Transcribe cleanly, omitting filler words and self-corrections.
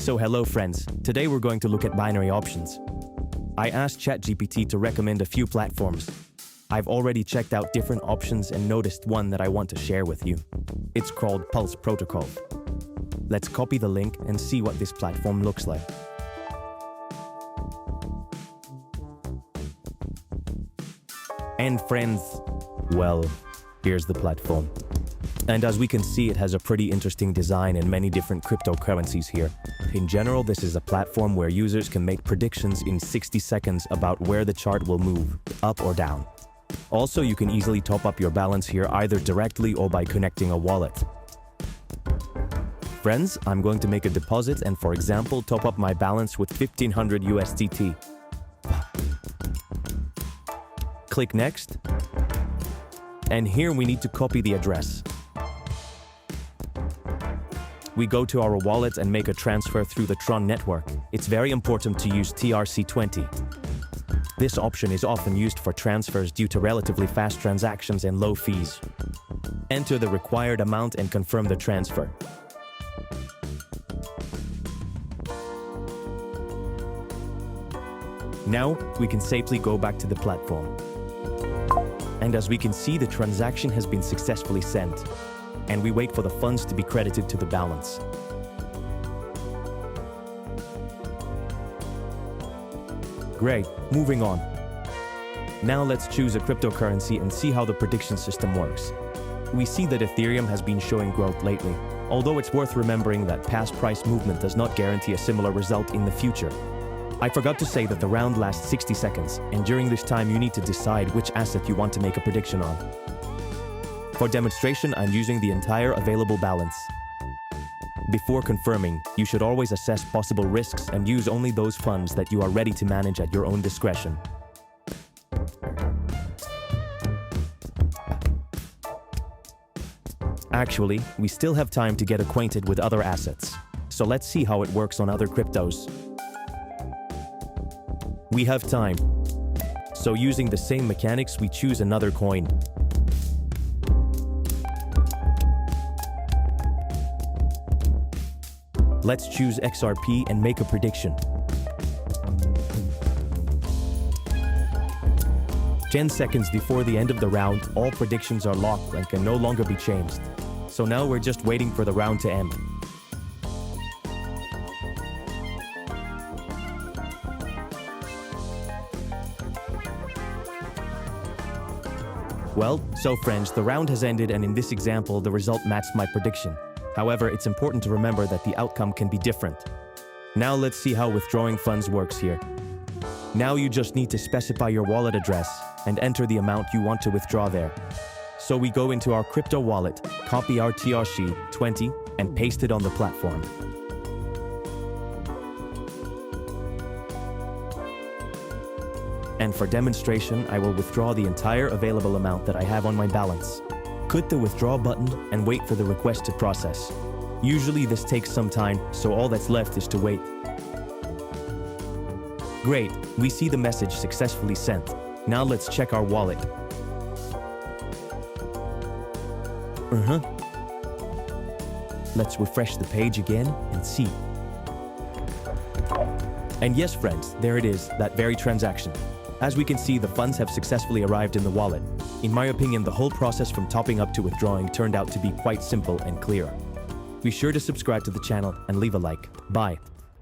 So hello friends, today we're going to look at binary options. I asked ChatGPT to recommend a few platforms. I've already checked out different options and noticed one that I want to share with you. It's called Pulse Protocol. Let's copy the link and see what this platform looks like. And friends, well, here's the platform. And as we can see, it has a pretty interesting design and many different cryptocurrencies here. In general, this is a platform where users can make predictions in 60 seconds about where the chart will move, up or down. Also, you can easily top up your balance here either directly or by connecting a wallet. Friends, I'm going to make a deposit and, for example, top up my balance with 1500 USDT. Click Next. And here we need to copy the address. We go to our wallet and make a transfer through the Tron network. It's very important to use TRC20. This option is often used for transfers due to relatively fast transactions and low fees. Enter the required amount and confirm the transfer. Now, we can safely go back to the platform. And as we can see, the transaction has been successfully sent. And we wait for the funds to be credited to the balance. Great, moving on. Now let's choose a cryptocurrency and see how the prediction system works. We see that Ethereum has been showing growth lately, although it's worth remembering that past price movement does not guarantee a similar result in the future. I forgot to say that the round lasts 60 seconds, and during this time you need to decide which asset you want to make a prediction on. For demonstration, I'm using the entire available balance. Before confirming, you should always assess possible risks and use only those funds that you are ready to manage at your own discretion. Actually, we still have time to get acquainted with other assets. So let's see how it works on other cryptos. We have time. So using the same mechanics, we choose another coin. Let's choose XRP and make a prediction. 10 seconds before the end of the round, all predictions are locked and can no longer be changed. So now we're just waiting for the round to end. Well, so friends, the round has ended, and in this example, the result matched my prediction. However, it's important to remember that the outcome can be different. Now let's see how withdrawing funds works here. Now you just need to specify your wallet address and enter the amount you want to withdraw there. So we go into our crypto wallet, copy our TRC20 and paste it on the platform. And for demonstration, I will withdraw the entire available amount that I have on my balance. Click the withdraw button and wait for the request to process. Usually this takes some time, so all that's left is to wait. Great, we see the message successfully sent. Now let's check our wallet. Let's refresh the page again and see. And yes friends, there it is, that very transaction. As we can see, the funds have successfully arrived in the wallet. In my opinion, the whole process from topping up to withdrawing turned out to be quite simple and clear. Be sure to subscribe to the channel and leave a like. Bye.